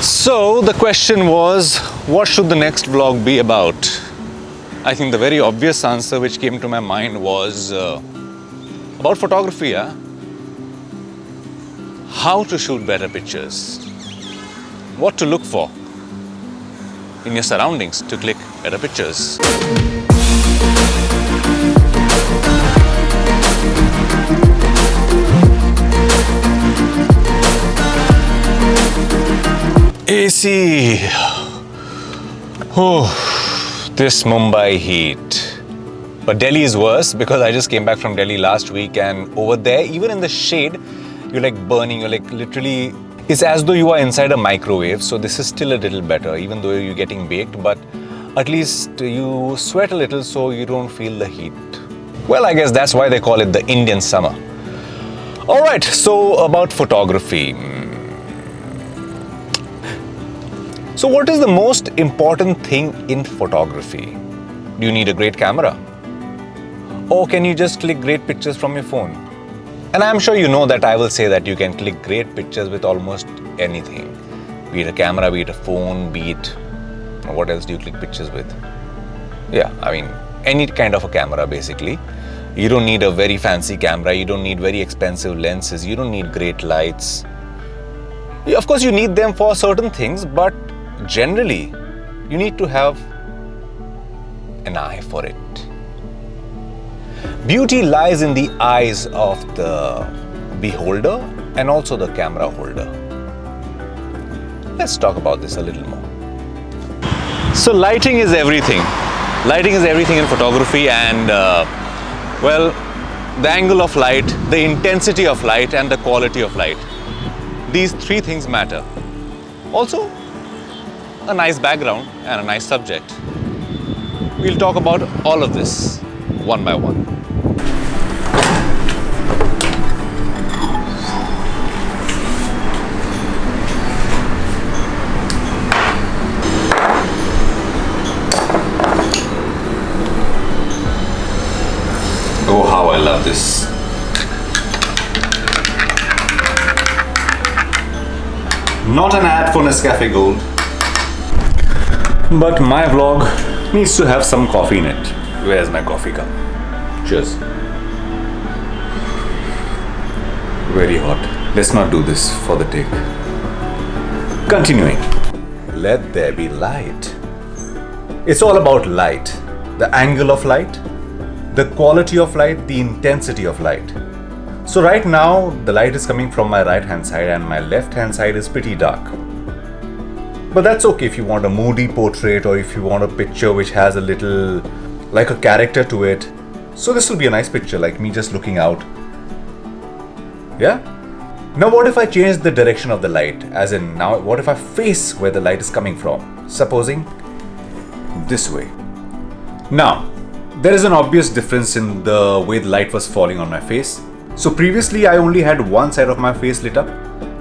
So the question was, what should the next vlog be about? I think the very obvious answer which came to my mind was about photography. Yeah? How to shoot better pictures. What to look for in your surroundings to click better pictures. AC. Oh, this Mumbai heat. But Delhi is worse because I just came back from Delhi last week, and over there, even in the shade, you're like burning, you're like literally, it's as though you are inside a microwave. So this is still a little better, even though you're getting baked, but at least you sweat a little so you don't feel the heat. Well, I guess that's why they call it the Indian summer. All right, so about photography. So what is the most important thing in photography? Do you need a great camera? Or can you just click great pictures from your phone? And I'm sure you know that I will say that you can click great pictures with almost anything. Be it a camera, be it a phone, be it... What else do you click pictures with? Yeah, I mean, any kind of a camera basically. You don't need a very fancy camera, you don't need very expensive lenses, you don't need great lights. Of course, you need them for certain things, but generally, you need to have an eye for it. Beauty lies in the eyes of the beholder and also the camera holder. Let's talk about this a little more. So lighting is everything. Lighting is everything in photography, and well, the angle of light, the intensity of light, and the quality of light. These three things matter. Also, a nice background and a nice subject. We'll talk about all of this one by one. Oh, how I love this. Not an ad for Nescafe Gold, but my vlog needs to have some coffee in it. Where's my coffee cup? Cheers. Very hot. Let's not do this for the take. Continuing. Let there be light. It's all about light. The angle of light, the quality of light, the intensity of light. So right now, the light is coming from my right hand side and my left hand side is pretty dark. But that's okay if you want a moody portrait or if you want a picture which has a little, like a character to it. So this will be a nice picture, like me just looking out. Yeah? Now what if I change the direction of the light? As in, now what if I face where the light is coming from? Supposing this way. Now, there is an obvious difference in the way the light was falling on my face. So previously I only had one side of my face lit up.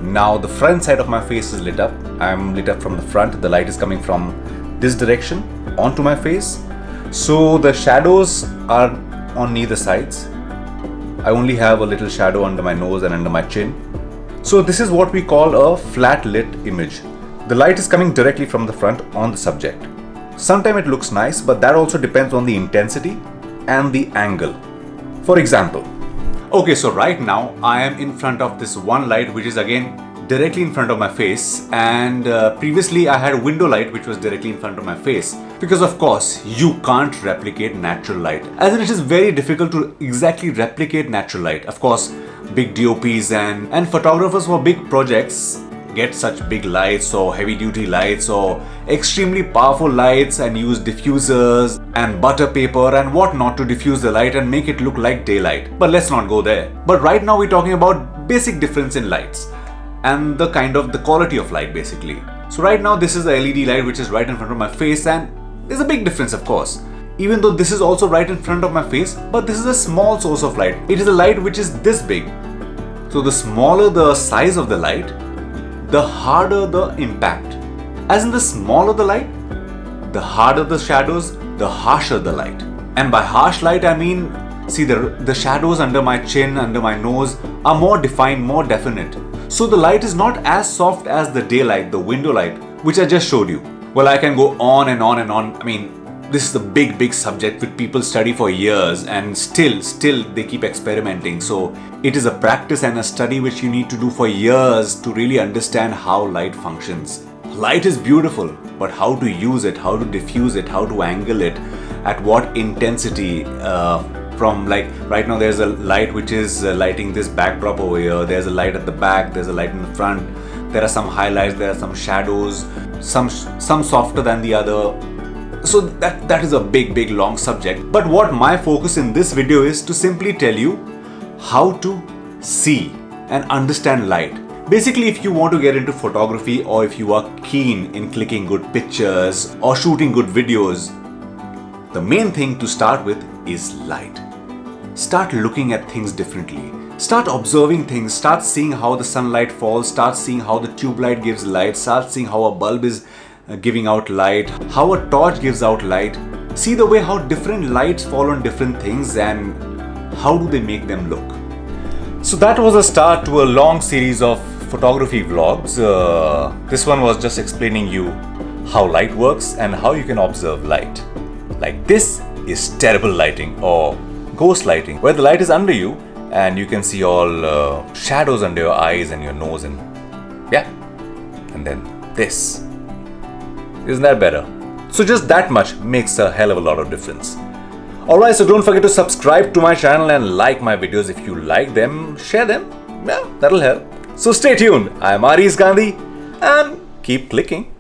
Now the front side of my face is lit up. I'm lit up from the front. The light is coming from this direction onto my face. So the shadows are on neither sides. I only have a little shadow under my nose and under my chin. So this is what we call a flat lit image. The light is coming directly from the front on the subject. Sometimes it looks nice, but that also depends on the intensity and the angle. For example, okay, so right now I am in front of this one light which is again directly in front of my face, and previously I had a window light which was directly in front of my face, because of course you can't replicate natural light, as in it is very difficult to exactly replicate natural light. Of course, big DOPs and photographers for big projects get such big lights or heavy duty lights or extremely powerful lights and use diffusers and butter paper and whatnot to diffuse the light and make it look like daylight. But let's not go there. But right now we're talking about basic difference in lights and the kind of the quality of light basically. So right now this is the LED light which is right in front of my face, and there's a big difference of course. Even though this is also right in front of my face, but this is a small source of light. It is a light which is this big. So the smaller the size of the light, the harder the impact. As in, the smaller the light, the harder the shadows, the harsher the light. And by harsh light I mean, see, the shadows under my chin, under my nose are more defined, more definite. So the light is not as soft as the daylight, the window light, which I just showed you. Well, I can go on and on and on. I mean, this is a big subject which people study for years, and still they keep experimenting. So it is a practice and a study which you need to do for years to really understand how light functions. Light is beautiful, but how to use it, how to diffuse it, how to angle it, at what intensity, from like right now there's a light which is lighting this backdrop over here, there's a light at the back, there's a light in the front, there are some highlights, there are some shadows, some softer than the other. So that is a big long subject. But what my focus in this video is to simply tell you how to see and understand light. Basically, if you want to get into photography, or if you are keen in clicking good pictures or shooting good videos, the main thing to start with is light. Start looking at things differently. Start observing things. Start seeing how the sunlight falls. Start seeing how the tube light gives light. Start seeing how a bulb is giving out light, how a torch gives out light. See the way how different lights fall on different things and how do they make them look. So that was a start to a long series of photography vlogs. This one was just explaining you how light works and how you can observe light. Like this is terrible lighting or ghost lighting, where the light is under you and you can see all shadows under your eyes and your nose, and yeah, and then this. Isn't that better? So just that much makes a hell of a lot of difference. Alright, so don't forget to subscribe to my channel and like my videos if you like them. Share them. Yeah, that'll help. So stay tuned. I'm Areesz Ganddi and keep clicking.